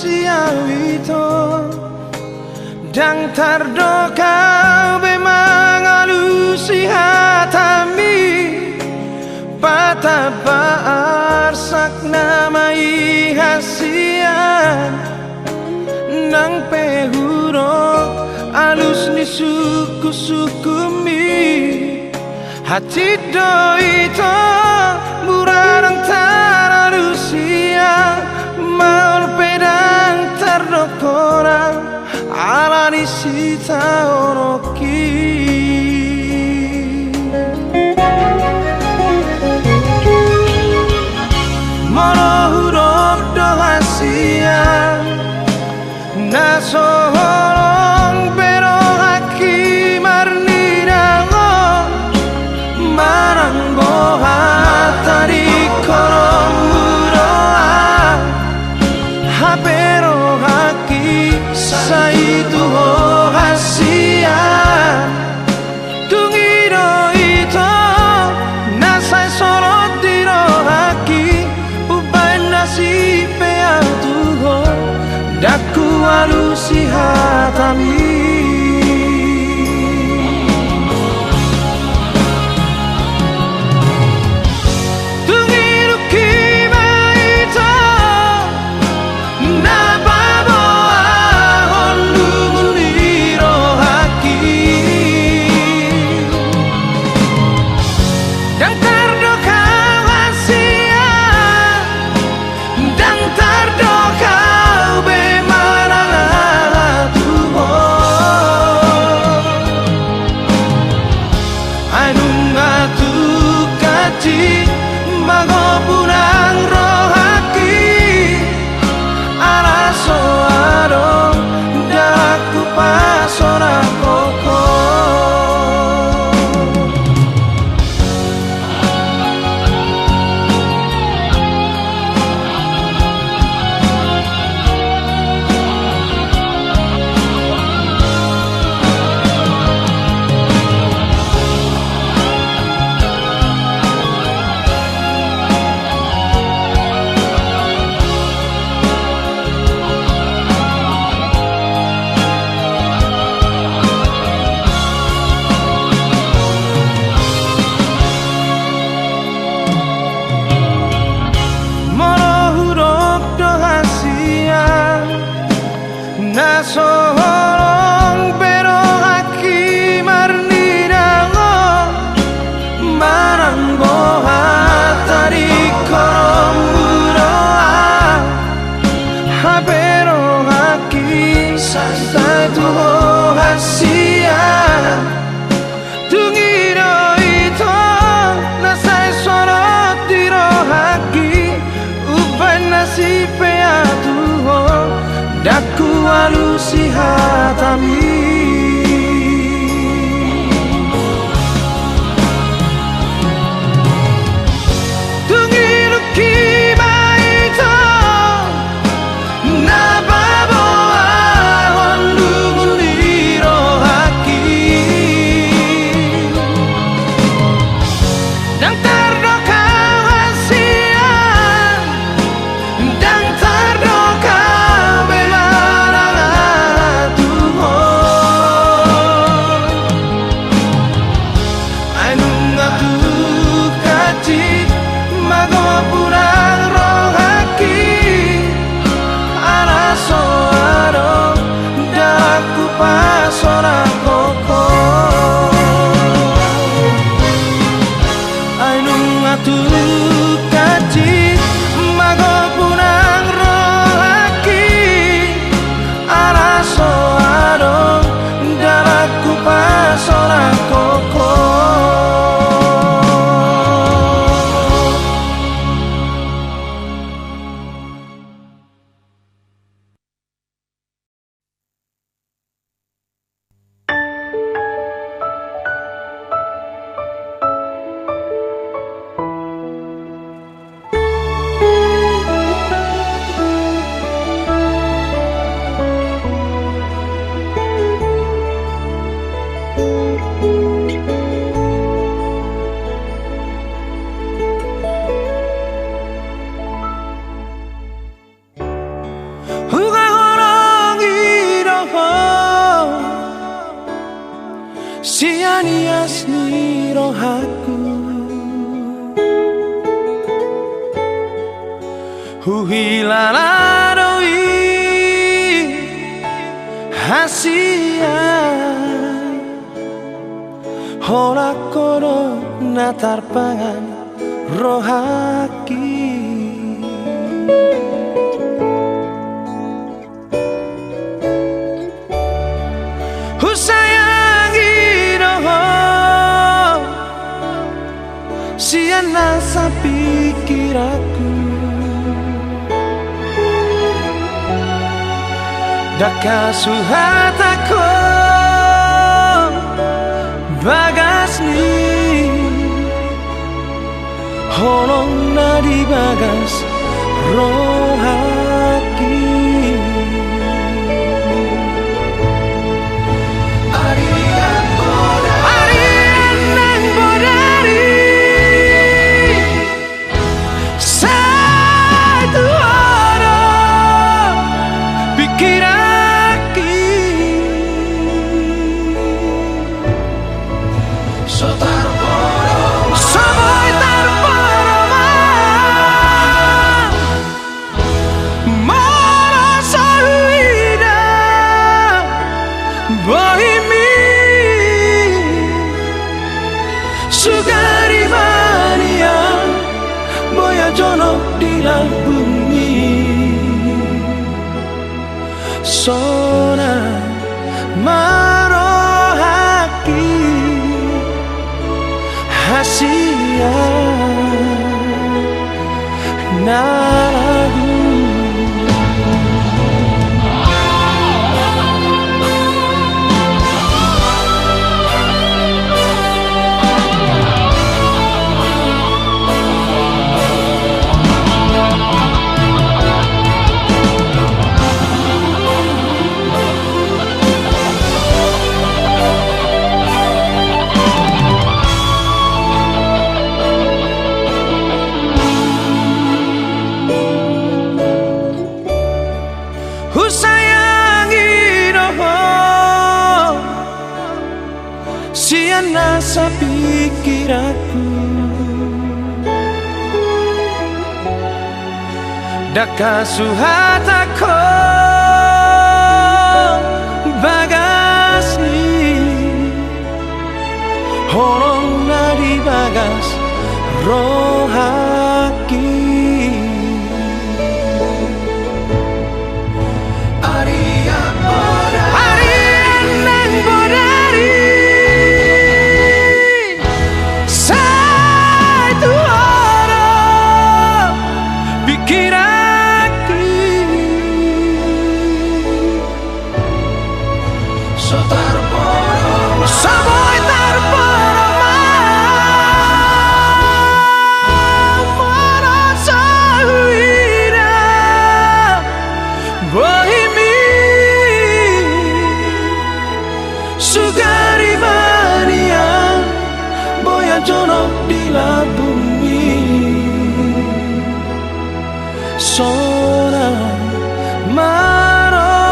manusia itu dan tardokau memang alusi hatami patabar sakna mai hasian nang pehurok alus ni suku-sukumi hati doito murarang taralusia maul pedang tardokora alani sita oroki mono huruf dohasia nasoholong pero haki marnirango maranggo hatari korong muroa hapero haki saitu hasia tungiro ito nasai sorot diro haki uban nasibe atuho daku alusi hatami tungiru kima ito nababo ahon lumuniro haki dan tardokau hasia dan tardokau magopurang rohaki araso aro daku pasora koko nasoholong pero haki marnirango maranggo hatari korong muroa hapero haki saitu hasia tungiro ito nasai sorot diro haki uban nasibe atuho daku alusi hatami tungiru kima ito nababo ahon lumuniro haki dan tardokau hasia dan tardokau magopurang rohaki araso aro daku pasora koko ainung atukaci magopurang rohaki araso aro daku pasora koko aku huhilalaroi hasia hola koro natarpangan rohaki husayangi roho siana sa pikir aku daka suhatako bagasni holong nadi bagas rohaki Arian nang bodari satu orang pikiraki sotar Saboy tarparoma Mara salida Bohimi Sugari mania Boya jono di bumi Sona marohaki Hasia naragu Husayangi roho siana sa pikir aku daka suhatako bagasni holong nadi bagas rohaki Saboy tarparoma Mara salida Bohimi Sugari mania Boya jono di bumi Sona marohaki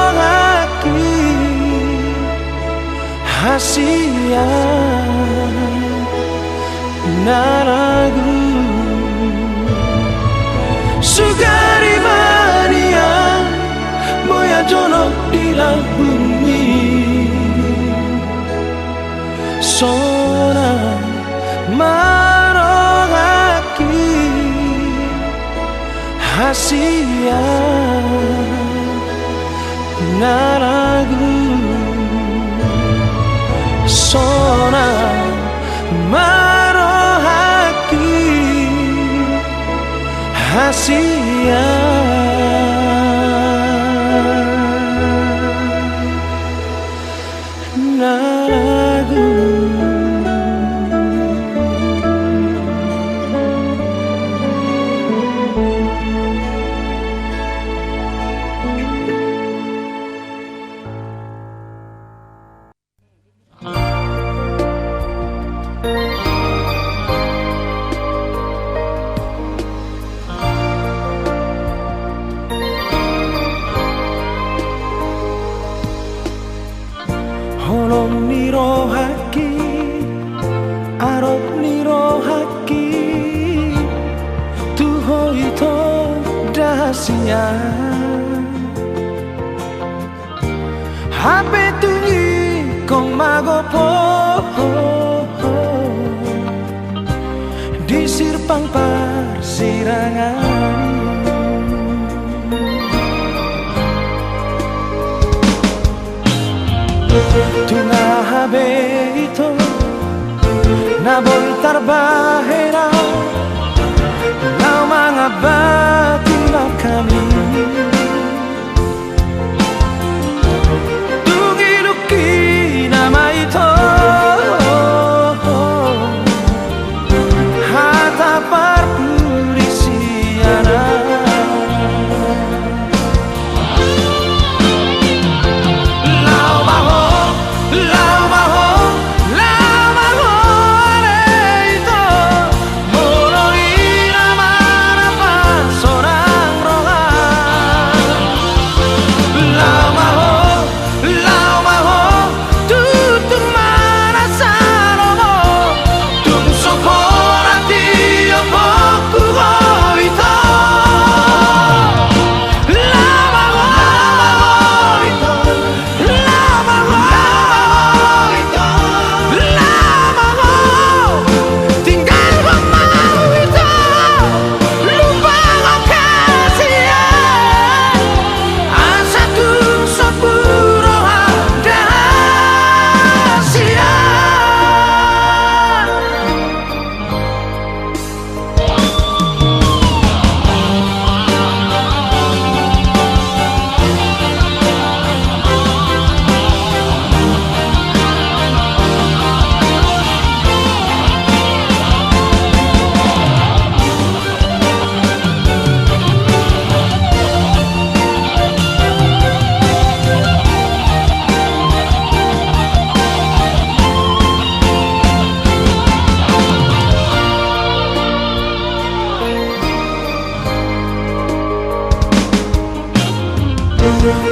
Hasia naragu Sugari mania Boya jono di bumi Sona marohaki Hasia naragu Sona marohaki Hasia naragu Holong ni rohaki arop ni sia Hape tungi kong magopo di sirpang persirangan Tunga habe ito na voltar bahera Lau mga batilaw kami Tungiluki nama ito Hata parpurisiana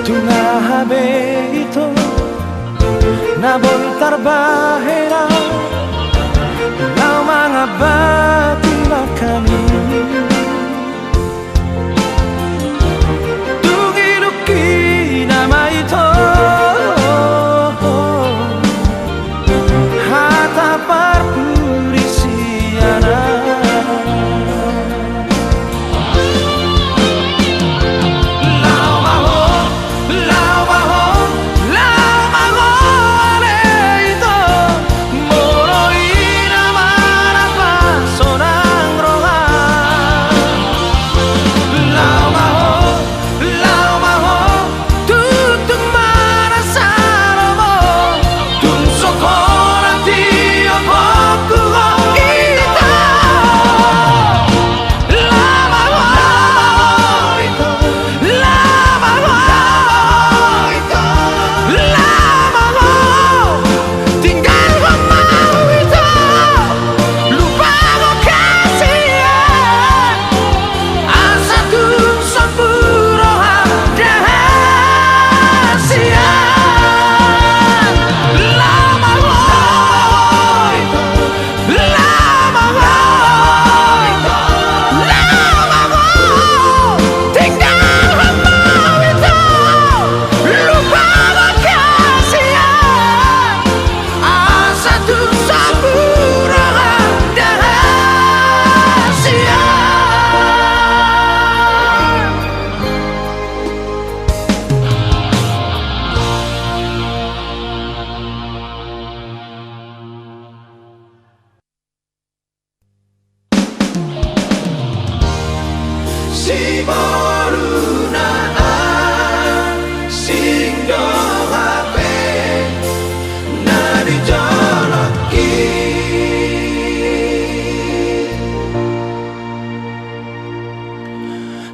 Tunga habe ito na voltar bahera Lau mga batilaw kami Tungiluki nama ito Hata parpurisiana Siborunaan sing dohape na dijoloki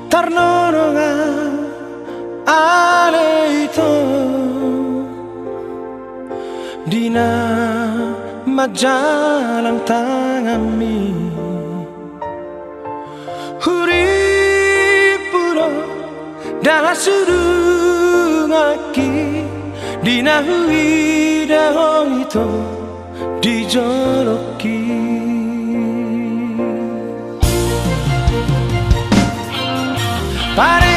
Tarnorongan ale ito Dina majalang tangami Dalam surungaki dinahui dahong itu dijoloki Pare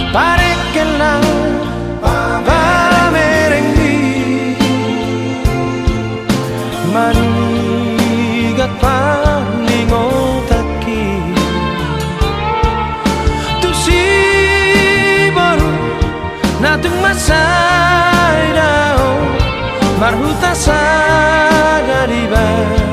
Parekelang pamerenggi manigat palingotaki tu si baru natung masai dao marhuta saga ribata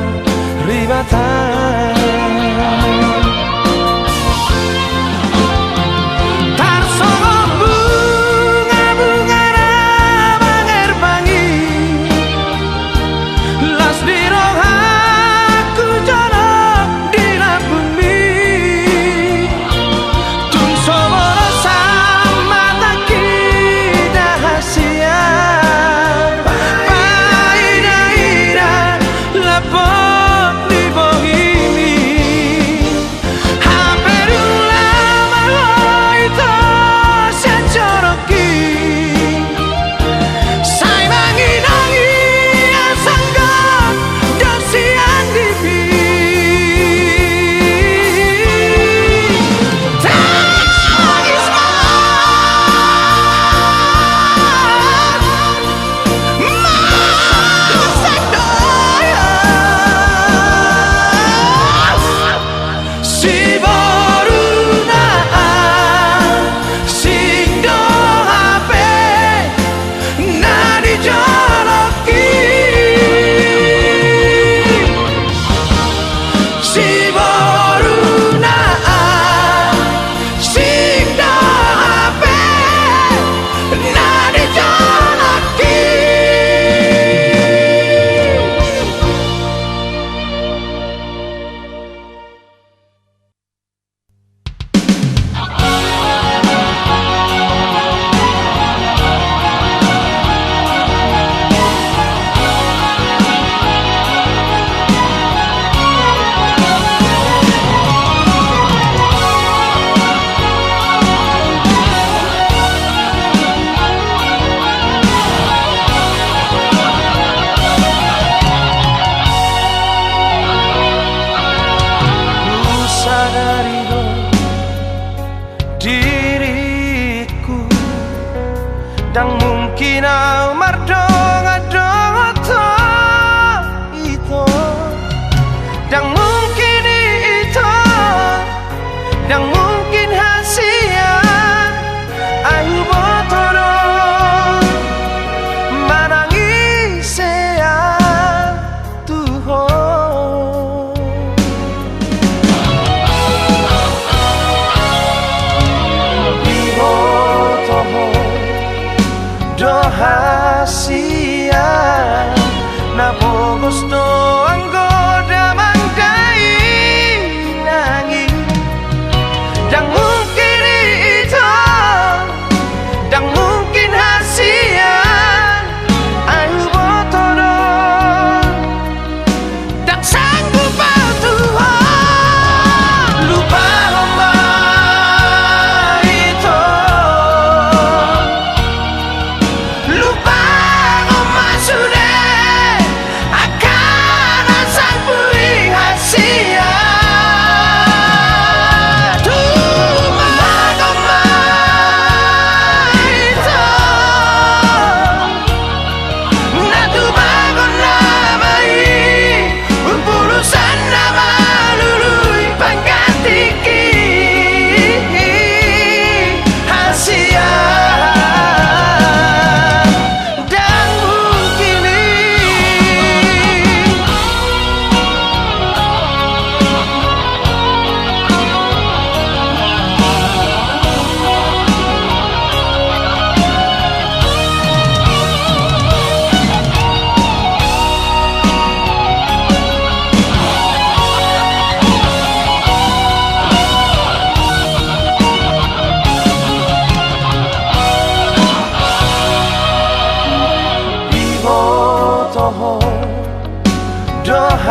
Rahasia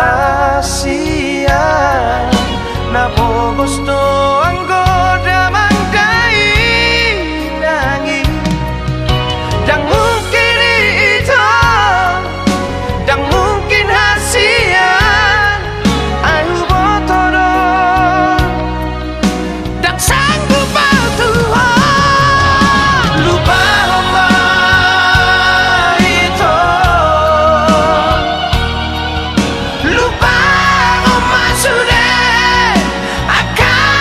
Napa gusto anggoda mangdai nangi Dan mungkin itu Dan mungkin hasia Ayu botoran Dan sanggup Tuhan Lupa sudah akan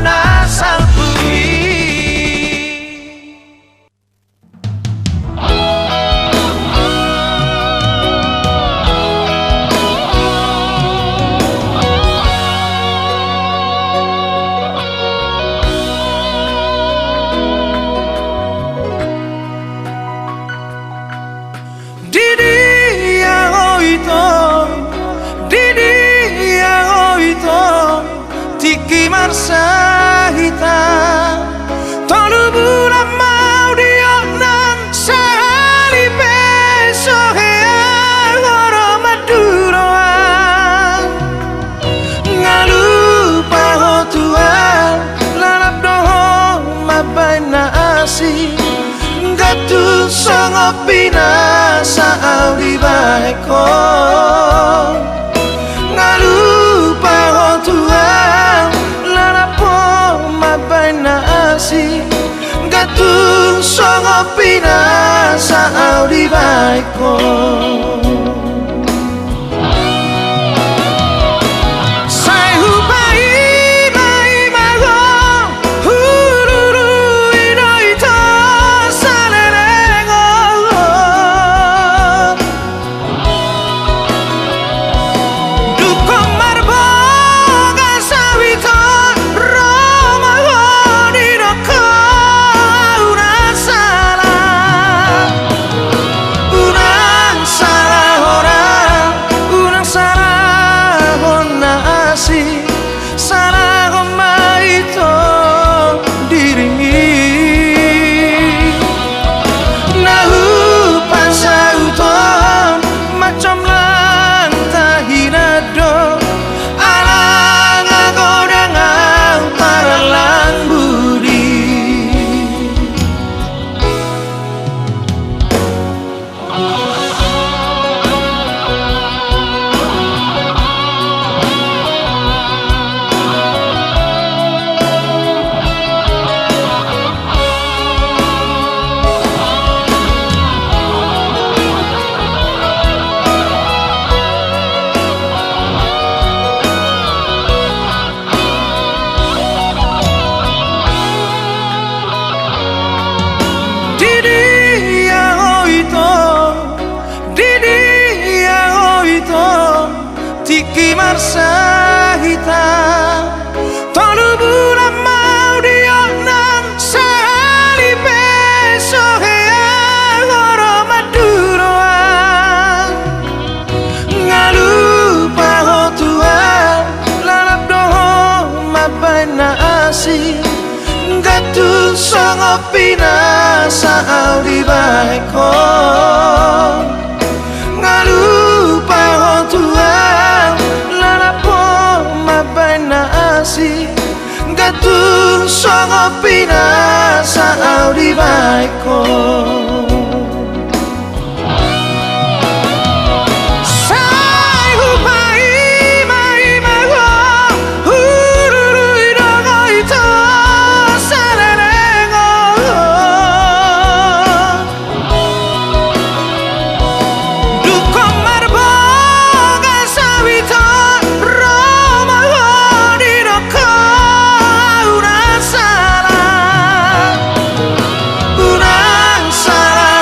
nasal bumi. Tiki marsahita tolu bulan mau dionan sali besohe agoro maduroan ngalupa hotuan lalap doho mabaina asi gatu songopina saali baeko ngalupa hotuan gatung songopina sa di baiko sai hupai mai mago hururu ino ito salerengo dukom marbo gasawito tiki marsahita tolu bulan mau dionan sali besohe agoro maduroan ngalupa hotuan lalap doho mabaina asi gatu songopina saali baeko ngalupa hotuan gatung songopina saali baiko sai hupai mai mago hururu idogo ito salerengo dukom marbo gasawito urang salah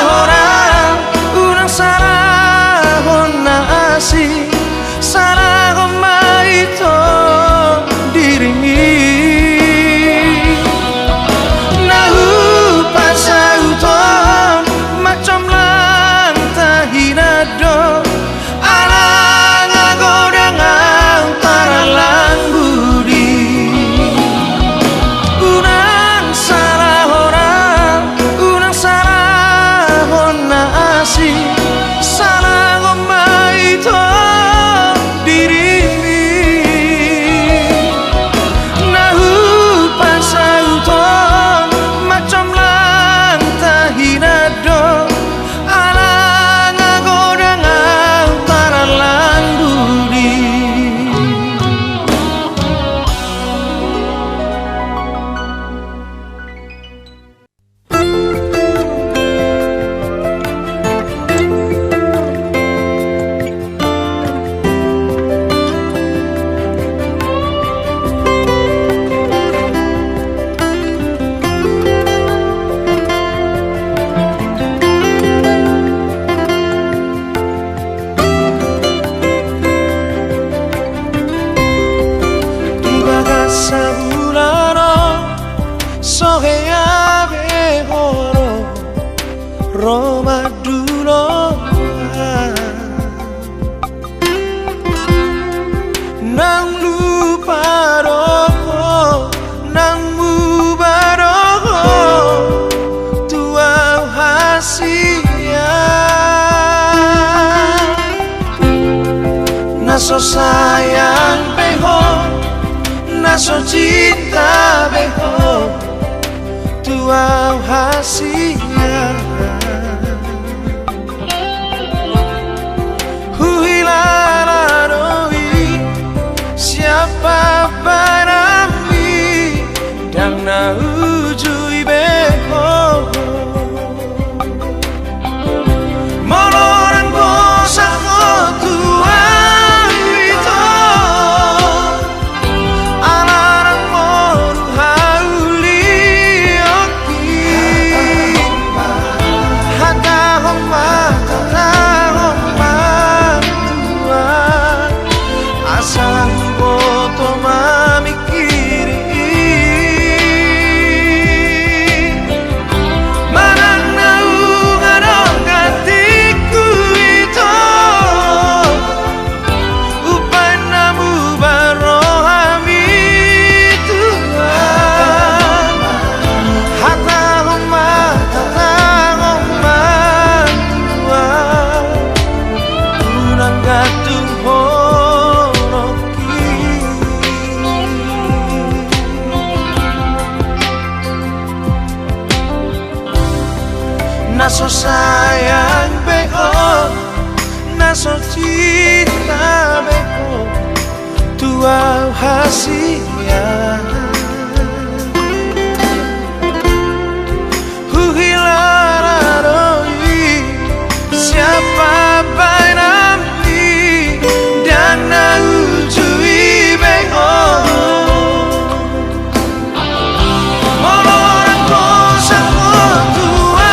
Naso sayang beho, naso cinta beho, tua hasilnya. Huhilararoi, siapa barami, dan na ujui beho. Moloran bosan ko tua itu, alarang moru hauli oki, hata homa tua, asal boto mamikiri. Naso sayang beho, naso cinta beho, tua hasilnya. Huhilararoi, siapa banami, dan na ujui beho. Moloran bosan ko tua,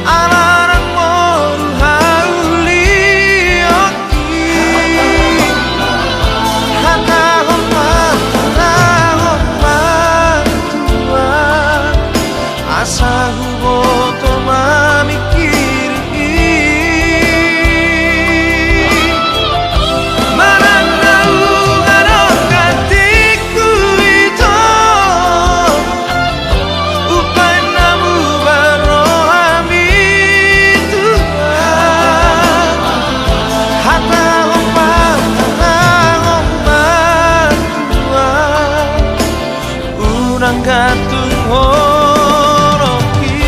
alarang moru hauli oki, hata homa tua, asa huboto mamikiri. Mananau ngarong hatiku itu, upay namu barohami Tuhan, hata homa Tuhan, unang gantung horoki.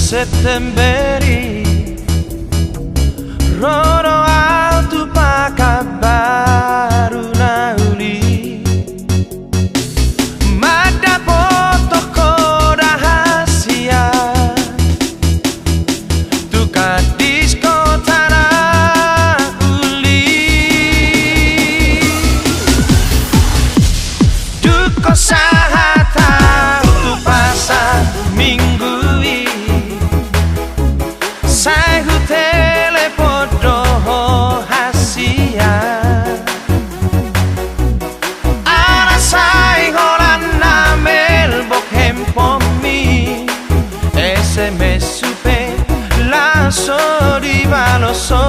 Settemberi Roro altu pakabaru na uli Mada potoko rahasia Tuka disko tanah uli Duko sahata tu pasar minggu Saihu telepodo hasia Ara sai holan namel bok hempomi SMS supe laso di baloso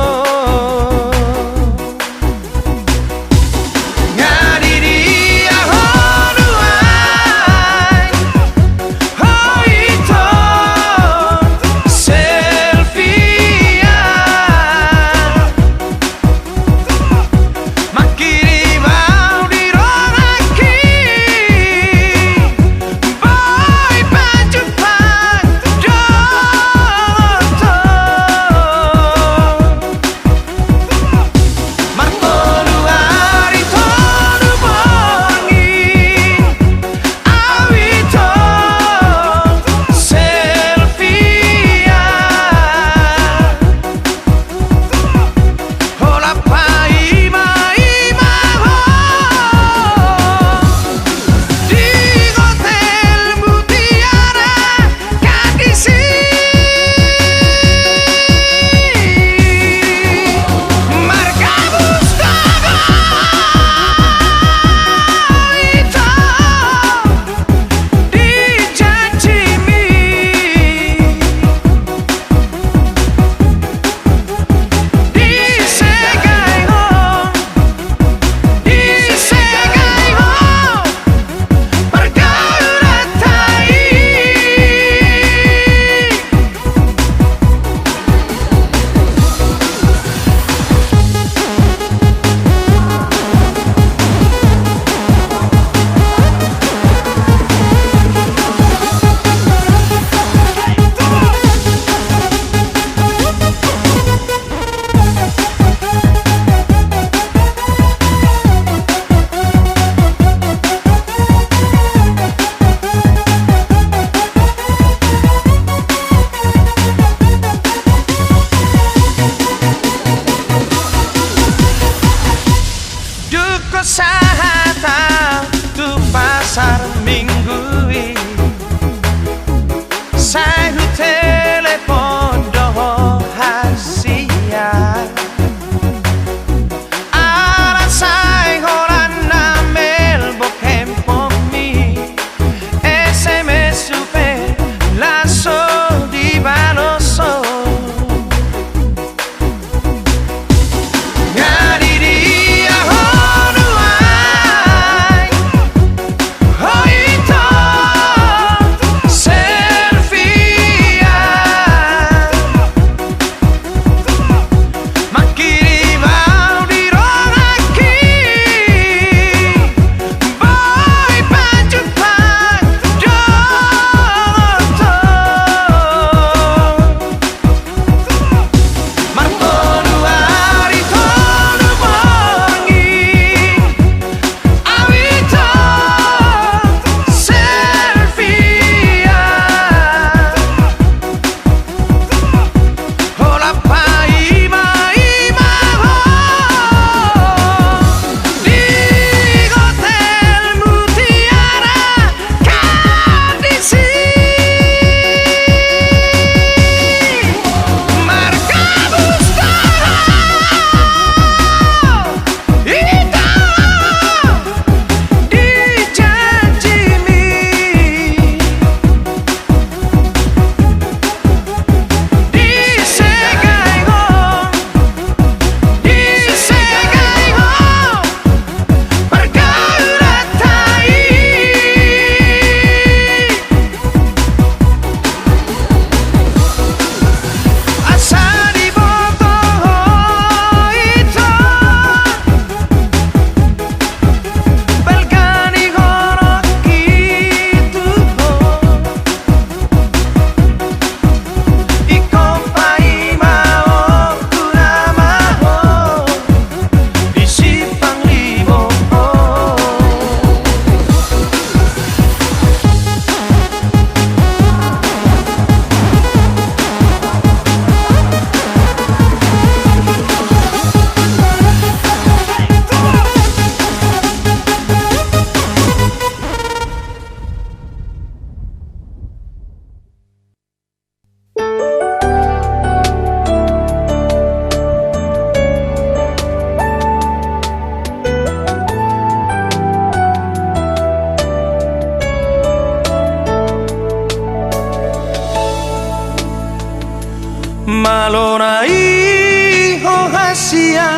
malonai ho hasia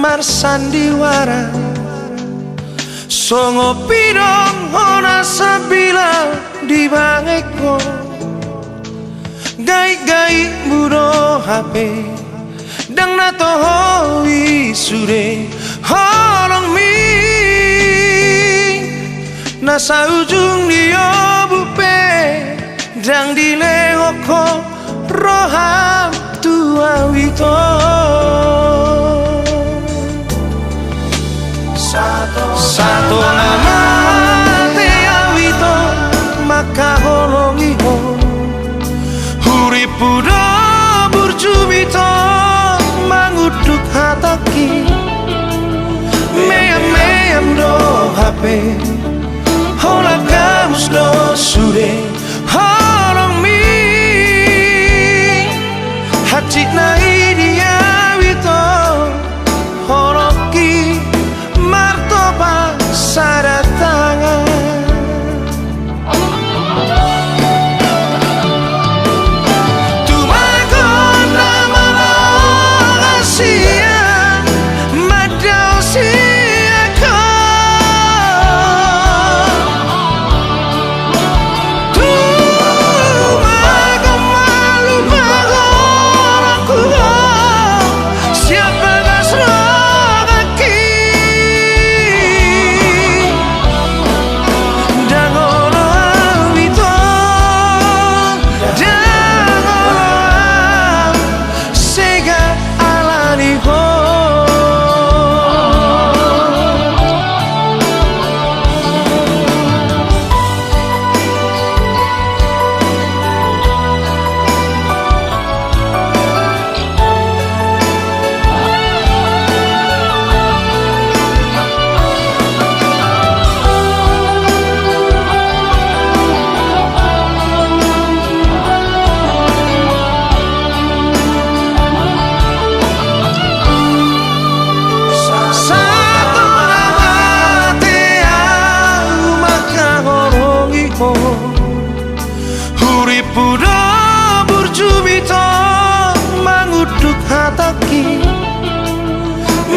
mar sandiwara songo pirong ona sabila di bangeko gai-gai buro hape dang nato hoi sure holong mi nasa ujung dia bupe dang dilehoko roham tua wito Sato nama te awito maka holongi ho Huripudo burjubito manguduk hataki Meam do hape Hola kamus do sure Holong mi Hacik na idia wito Holoki martoba sada tangan Tumagon nama rahasia Madau siaka Tumagon malu bagon aku Siapa gasrogaki Dangono awito Dangono sega alani ho Satu nama te au maka holongi ho Huripudo burjubito manguduk hataki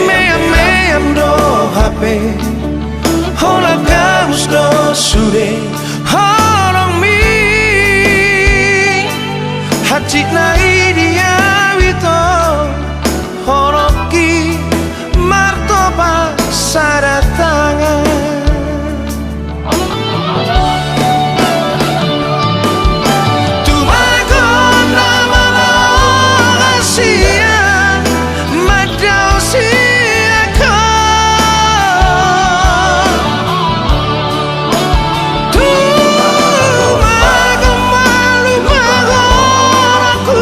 Meam do hape Hola kamus do sure Holong mi Hacik na idia wito Holoki martoba sada tangan Tumagon nama rahasia Madau siaka Tumagon malu bagon aku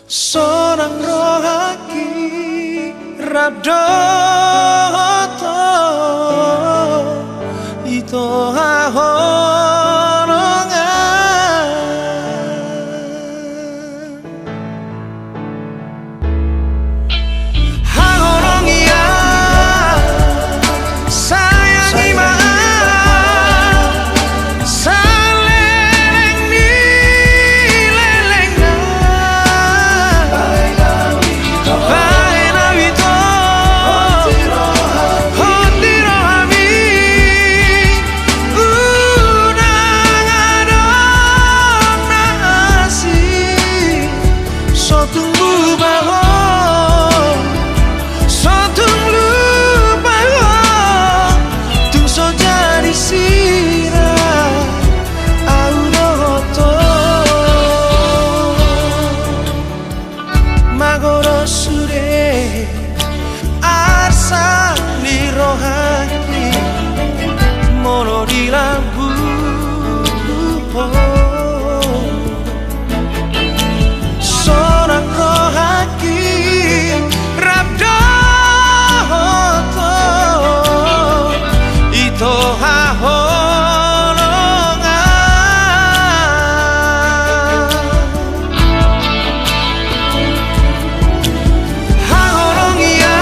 Seorang rohaki Radho Ito hahorongan Hahorongia Sayangi maaf Saleleng ni leleng na Baena wito Hondiro hami Unang adong nasi Sotung bubahong Sotung lupahong Tung so jadi sirah Audoto Magoro sure Arsa ni rohaki Mono di lampu Seorang rohaki Rabdo Ito haholongan Haholongia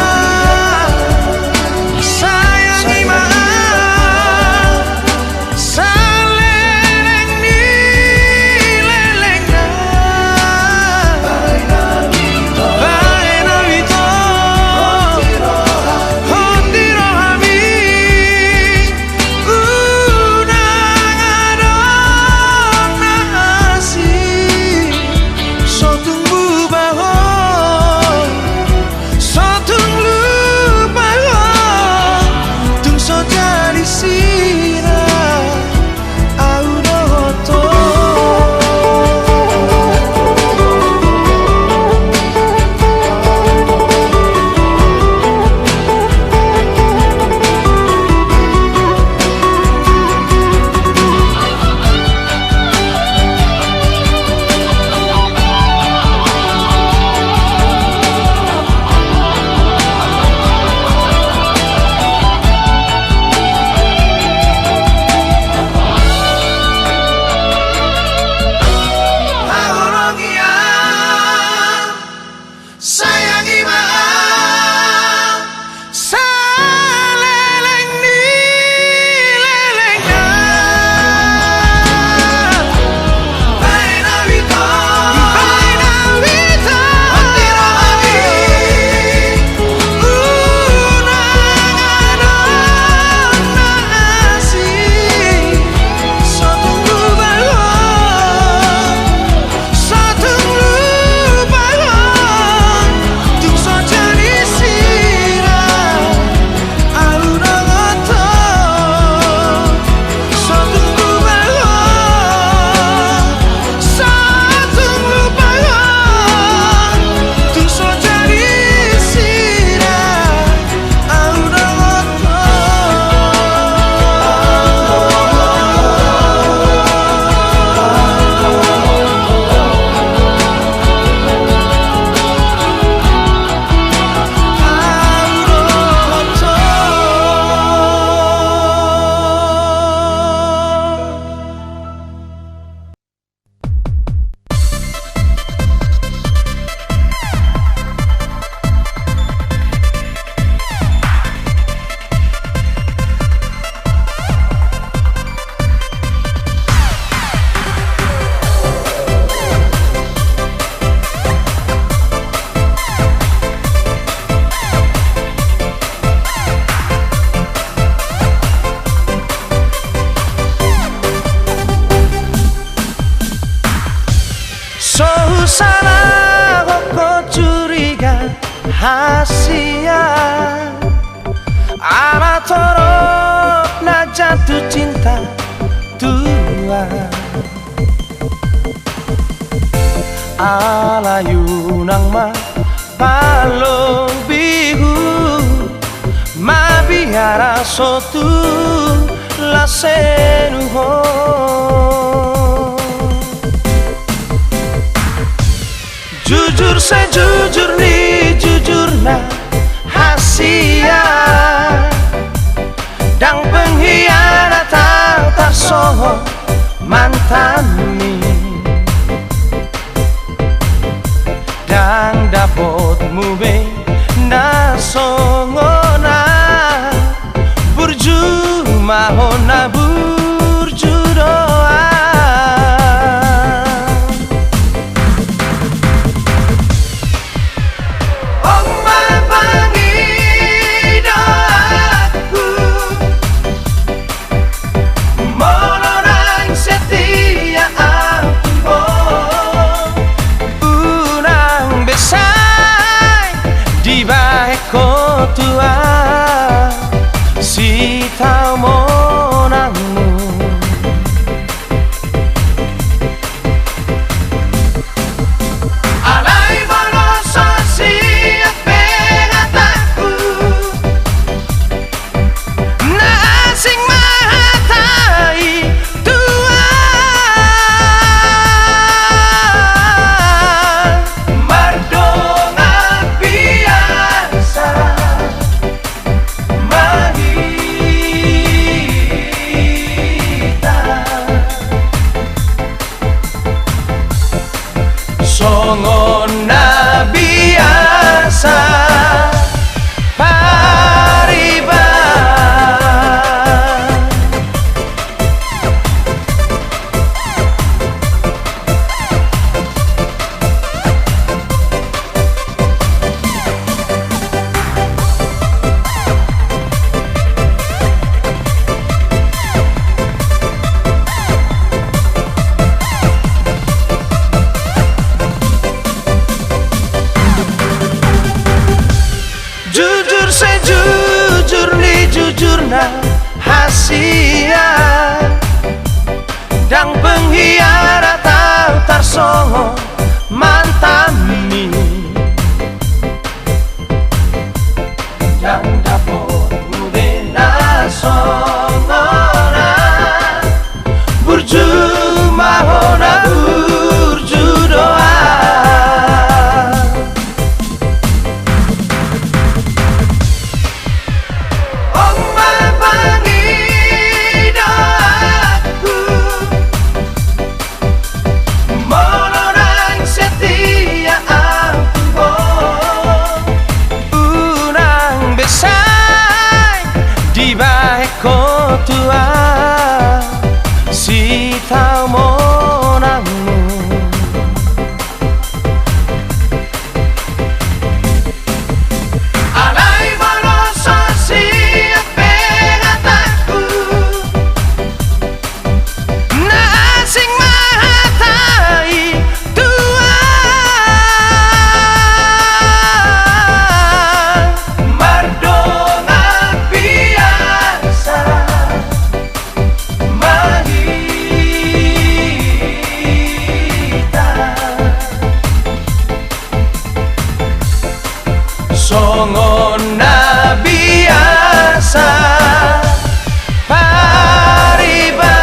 Sayangi maaf Saleleng ni leleng na Baena wito Hondiro hami Unang adong nasi Sotung bubahong Sotung lupahong Tung so jadi sirah Audoto Haholongia Sayangi maaf Saleleng ni leleng na Baena wito Hondiro hami Unang adong nasi Sotung lupahong Sotung lupahong Tung so jadi sirah Audoto Sotung lupahong Sotung lupahong Tung so jadi sirah Audoto Salah kok curiga hasia Ana torok na jatuh cinta tua Alayunang ma palong bihu Mabiara sotu la senuho Jujur Jujur sejujur ni jujur na hasia dang pengkhianat tak soho mantan mi dang dapat mube na songona burju mahona burju doa tua si tau monangmu alai moloso si pengataku na asing mahatai tua mardonga biasa songon na biasa pariba jujur sejujur ni jujur na hasia dang pengkhianat tar songo mantan mi dang dapot mude na songona burju mahona burju doa tua si tau monangmu alai moloso si pengataku na asing mahatai tua mardonga biasa songon na biasa pariba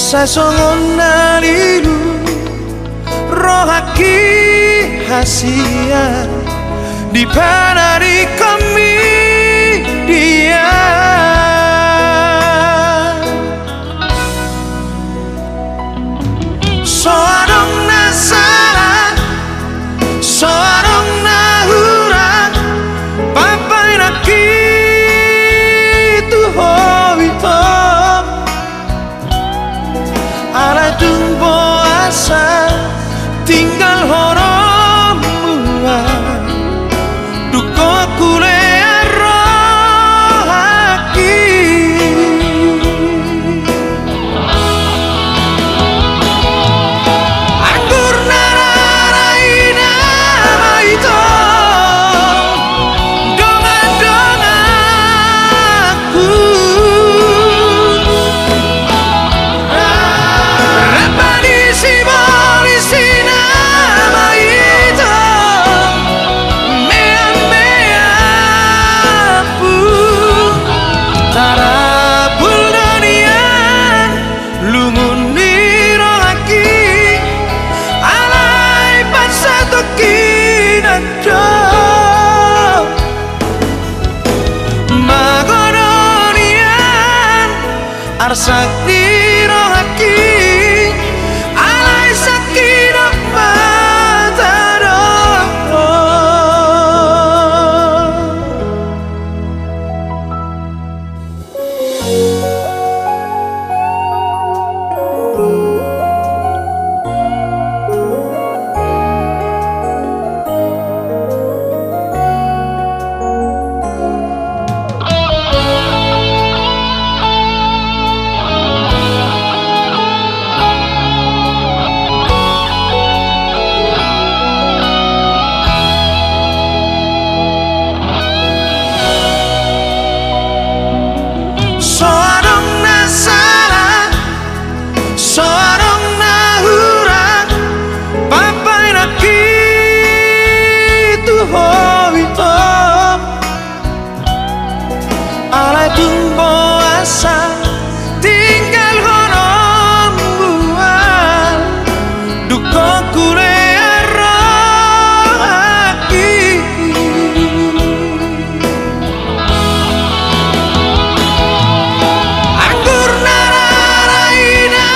sasongon nalilu rohaki sia-sia di penari kami dia. Soarong na salah, soarong na hurang, papai na kitu hoito, alai tumbo asa tinggal horom buah, duko kule rohaki. Anggur nararaina maito, donga-dongaku, repanisi polisi nama itu, mea-meapu, tarapul donian, lumuni rohaki, alai pasatu kinajo, magodonian, arsakti rohaki, alai sakirah mataro. Soarong na salah, soarong na hurang, papai na kitu hoito, alai tumbo asa tinggal honom buah, duko kule rohaki. Anggur nararaina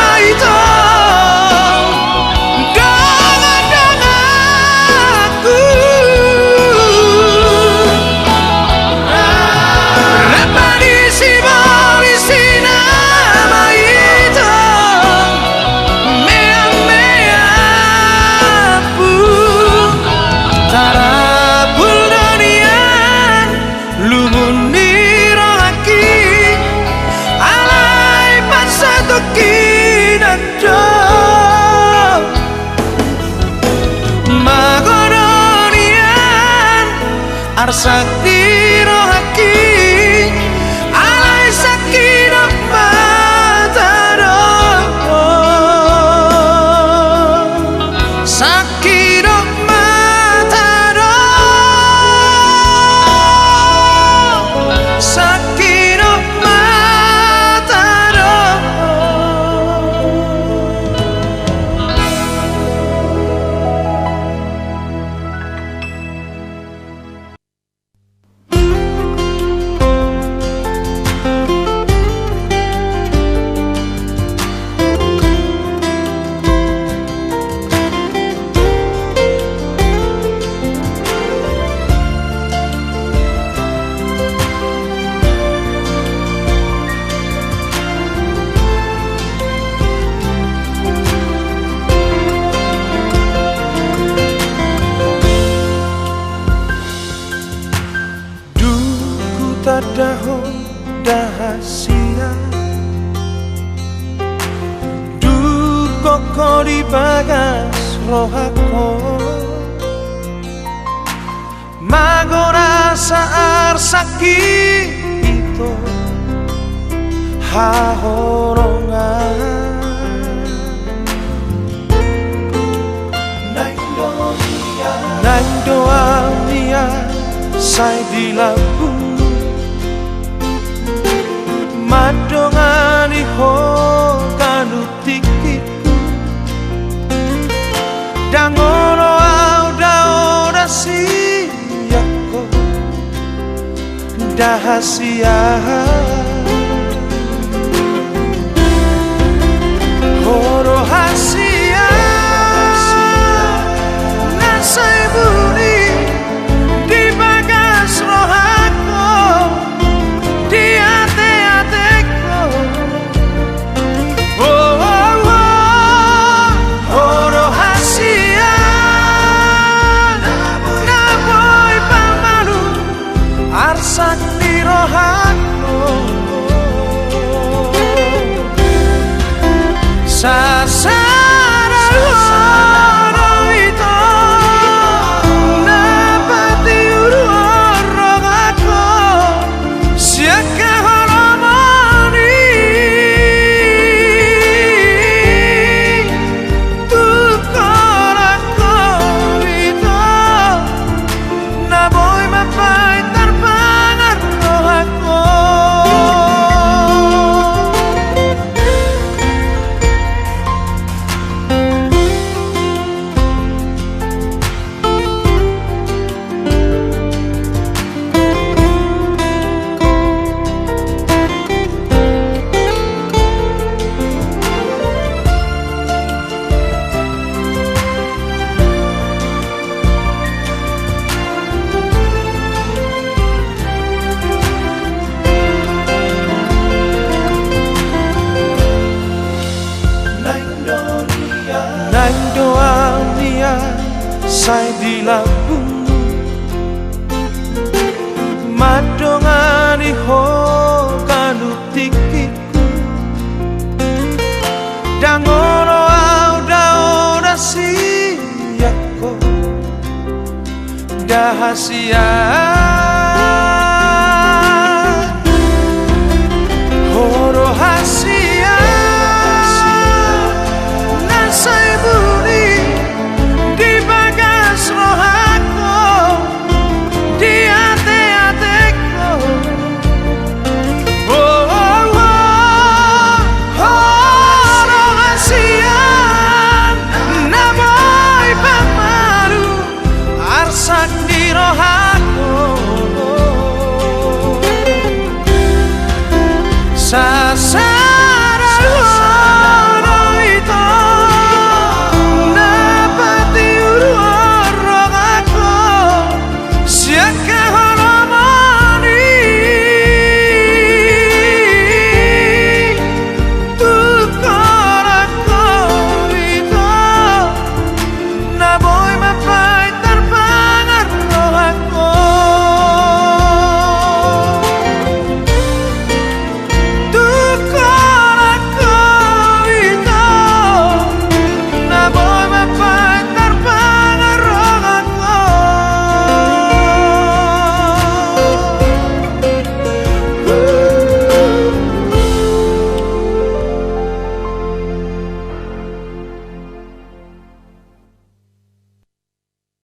maito, donga-dongaku, repanisi polisi nama itu, mea-meapu, tarapul donian, lumuni rohaki, alai pasatu kinajo, magodonian, arsakti rohaki, alai sakirah mataro, sakirah mataro, sakirah mataro. Duku tadaho dahasia, duko kodi bagas rohako, magora saar sakito hahorongan. Nang doa mia sai di lambung, madongani ho kanu tikiku, dangono Dahasia Horo hasia Nasai budi di bagas rohaku di hati-hatiku. Oh, oh, oh. Horo hasia Naboy pamalu arsak di rohaku Sai di lambungmu madongani ho kanu tikiku dangono auda ora siako dahasia